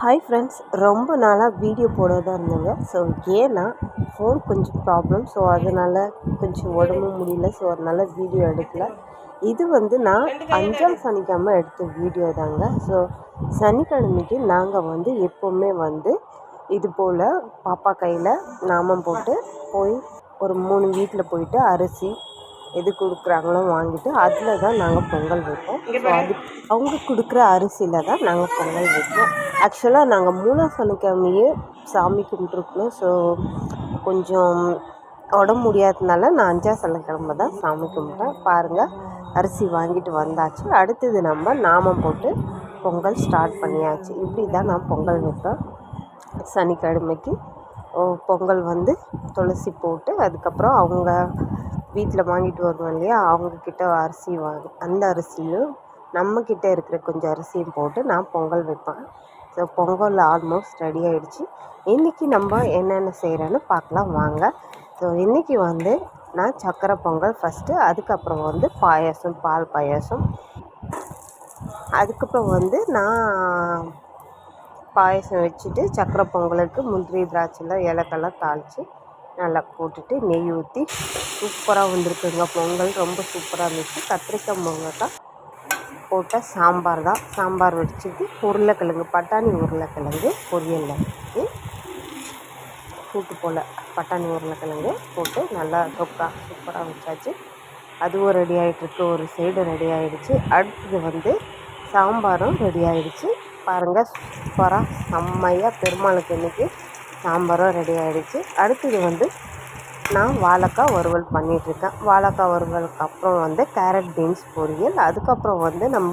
Hi friends, ரொம்ப நாளாக video போடாத இருந்தேங்க. ஸோ ஏன்னா ஃபோன் கொஞ்சம் ப்ராப்ளம். ஸோ அதனால் கொஞ்சம் உடம்பு முடியல. ஸோ அதனால் வீடியோ எடுக்கல. இது நான் 5ஆம் சனிக்கிழமை எடுத்த வீடியோ தாங்க. ஸோ சனிக்கிழமைக்கு நாங்கள் எப்போவுமே இது போல் பாப்பா கையில் நாமம் போட்டு போய் ஒரு 3 வீட்டில் போயிட்டு அரிசி எது கொடுக்குறாங்களோ வாங்கிட்டு அதில் தான் நாங்கள் பொங்கல் வைப்போம். ஸோ அவங்க கொடுக்குற அரிசியில் தான் நாங்கள் பொங்கல் வைப்போம். ஆக்சுவலாக நாங்கள் 3ஆம் சனிக்கிழமையே சாமி கும்பிட்ருக்கணும். ஸோ கொஞ்சம் உடம்பு முடியாததுனால நான் 5ஆம் சனிக்கிழமை தான் சாமி கும்பிட்டேன். பாருங்கள், அரிசி வாங்கிட்டு வந்தாச்சு. அடுத்தது நம்ம நாமம் போட்டு பொங்கல் ஸ்டார்ட் பண்ணியாச்சு. இப்படி தான் நான் பொங்கல் வைப்பேன். சனிக்கிழமைக்கு பொங்கல் துளசி போட்டு அதுக்கப்புறம் அவங்க வீட்டில் வாங்கிட்டு வருவோம் இல்லையா, அவங்கக்கிட்ட அரிசி அந்த அரிசியும் நம்மக்கிட்ட இருக்கிற கொஞ்சம் அரிசியும் போட்டு நான் பொங்கல் வைப்பேன். ஸோ பொங்கல் ஆல்மோஸ்ட் ரெடி ஆகிடுச்சு. இன்றைக்கி நம்ம என்னென்ன செய்கிறோன்னு பார்க்கலாம் வாங்க. ஸோ இன்றைக்கி நான் சக்கரை பொங்கல் ஃபஸ்ட்டு, அதுக்கப்புறம் பாயாசம், பால் பாயாசம், அதுக்கப்புறம் நான் பாயசம் வச்சுட்டு சக்கரை பொங்கலுக்கு முந்திரி திராட்சைலாம் ஏலக்காய்லாம் தாளித்து நல்லா போட்டுட்டு நெய் ஊற்றி சூப்பராக வந்திருக்குங்க. பொங்கல் ரொம்ப சூப்பராக இருந்துச்சு. கத்திரிக்காய் முருங்கைக்காய் போட்ட சாம்பார் தான். சாம்பார் வச்சுட்டு உருளைக்கிழங்கு, பட்டாணி உருளைக்கிழங்கு பொரியல் வச்சு கூட்டு போல் பட்டாணி உருளைக்கிழங்கு போட்டு நல்லா சூப்பராக வச்சாச்சு. அதுவும் ரெடி ஆகிட்டுருக்கு. ஒரு சைடு ரெடி ஆகிடுச்சு. அடுத்தது சாம்பாரும் ரெடி ஆகிடுச்சு. பாருங்கள், சூப்பராக செம்மையாக பெருமாளுக்கு இன்றைக்கி சாம்பாரும் ரெடி ஆகிடுச்சு. அடுத்தது நான் வாழைக்காய் வறுவல் பண்ணிகிட்ருக்கேன். வாழைக்காய் வறுவலுக்கு அப்புறம் கேரட் பீன்ஸ் பொரியல், அதுக்கப்புறம் நம்ம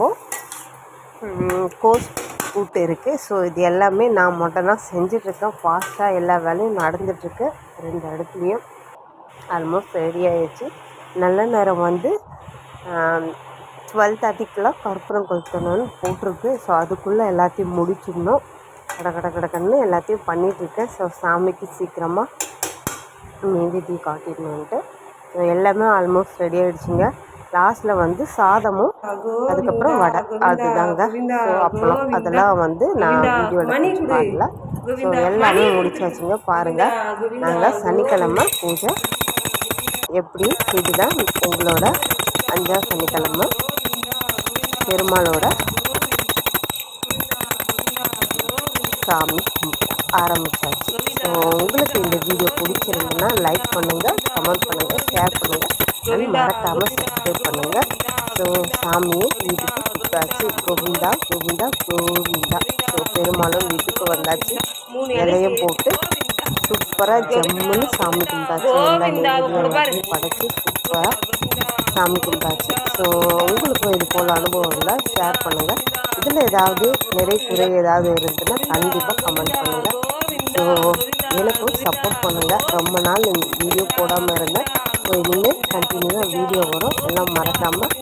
கோஸ் கூட்டு இருக்குது. ஸோ இது எல்லாமே நான் மட்டும் தான் செஞ்சிட்ருக்கேன். ஃபாஸ்ட்டாக எல்லா வேலையும் நடந்துகிட்ருக்கு. 2 இடத்துலையும் ஆல்மோஸ்ட் ரெடி ஆகிடுச்சு. நல்ல நேரம் 12:30க்கெலாம் கற்பூரம் கொளுத்தணும்னு போட்டிருக்கு. ஸோ அதுக்குள்ளே எல்லாத்தையும் முடிச்சிடணும். கடன்னு எல்லாத்தையும் பண்ணிகிட்ருக்கேன். ஸோ சாமிக்கு சீக்கிரமாக நெய்வேத்தி காட்டிடணுன்ட்டு. ஸோ எல்லாமே ஆல்மோஸ்ட் ரெடி ஆகிடுச்சிங்க. லாஸ்ட்டில் சாதமும் அதுக்கப்புறம் வடை, அதுதாங்க. ஸோ அப்புறம் அதெல்லாம் நான் வீடியோவில் பாடல. ஸோ எல்லாமே முடிச்சாச்சுங்க. பாருங்கள், நாங்கள் சனிக்கிழமை பூஜை எப்படி, இதுதான் எங்களோட 5ஆம் சனிக்கிழமை பெருமாளோட சாமி ஆரம்பித்தாச்சு. ஸோ உங்களுக்கு இந்த வீடியோ பிடிச்சிருந்துன்னா லைக் பண்ணுங்கள், கமெண்ட் பண்ணுங்கள், ஷேர் பண்ணுங்கள், அண்ட் மறக்காமல் சப்ஸ்கிரைப் பண்ணுங்கள். ஸோ சாமியை வீட்டுக்கு கூப்பிட்டாச்சு. கோவிந்தா கோவிந்தா கோவிந்தா. ஸோ பெருமாளும் வீட்டுக்கு வந்தாச்சு. இலையும் போட்டு சூப்பராக ஜம்முன்னு சாமி கும்பிட்டாச்சு. எல்லா நெய்வேத்தியும் படைச்சி சூப்பராக சாமி கும்பிட்டாச்சு. ஸோ உங்களுக்கும் இது போல் அனுபவம் இருந்தால் ஷேர் பண்ணுங்கள். இதில் ஏதாவது குறை ஏதாவது இருந்துச்சுன்னா கண்டிப்பாக கமெண்ட் பண்ணுங்கள். ஸோ எனக்கும் சப்போர்ட் பண்ணுங்கள். ரொம்ப நாள் வீடியோ போடாமல் இருந்தேன். ஸோ இனிமேல் கண்டினியூவாக வீடியோ வரும். எல்லாம் மறக்காமல்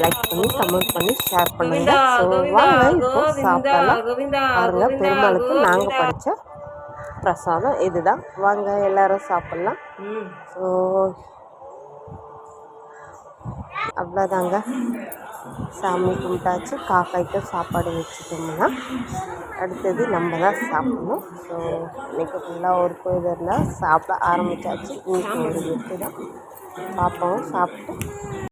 லைக் பண்ணி கமெண்ட் பண்ணி ஷேர் பண்ணுங்கள். ஸோ வாங்க இப்போ சாப்பிடலாம். பாருங்கள், பெருமாளுக்கு நாங்கள் படித்த பிரசாதம் இதுதான். வாங்க எல்லோரும் சாப்பிட்லாம். ஸோ அவ்வளோதாங்க, சாமி கும்பிட்டாச்சு. காக்காய்க்கு சாப்பாடு வச்சுட்டோம்னா அடுத்தது நம்ம தான் சாப்பிடணும். ஸோ இன்றைக்கி ஃபுல்லாக ஒரு கோயில் இருந்தால் சாப்பிட ஆரம்பித்தாச்சு. இன்றைக்கி ஒரு 8 தான். பாப்பாவும் சாப்பிட்டு